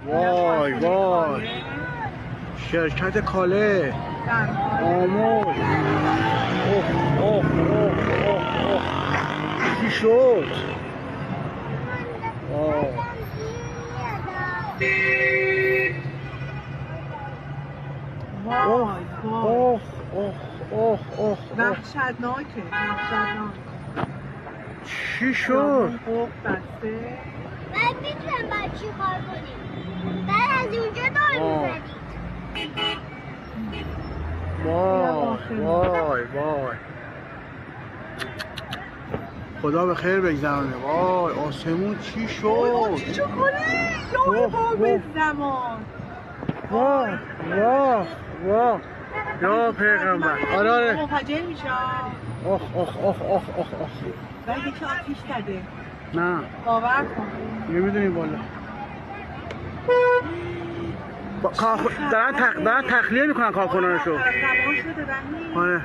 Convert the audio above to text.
وای وای، شرکت کاله آمول. اوه اوه اوه اوه اوه، چی شد؟ اوه وای وای، اوه اوه اوه اوه، وحشتناکه وحشتناک. چی شد؟ قفل بسته. بعد میتونم باید چی کار کنیم؟ بعد از اونجا دار میزدیم. وای وای وای، خدا به خیر بگذرانه. وای آسمون چی شد؟ چی شد کنی؟ یا باب زمان. واه واه واه، یا پیغمبر. آره آره. منفجر میشم. اوه اوه اوه اوه اوه اوه. بعد یکی آتیش زده. نه باور کن. نمیدونیم والا. دارن تخلیه میکنن کارکنانشو. زمان شده بنی. آره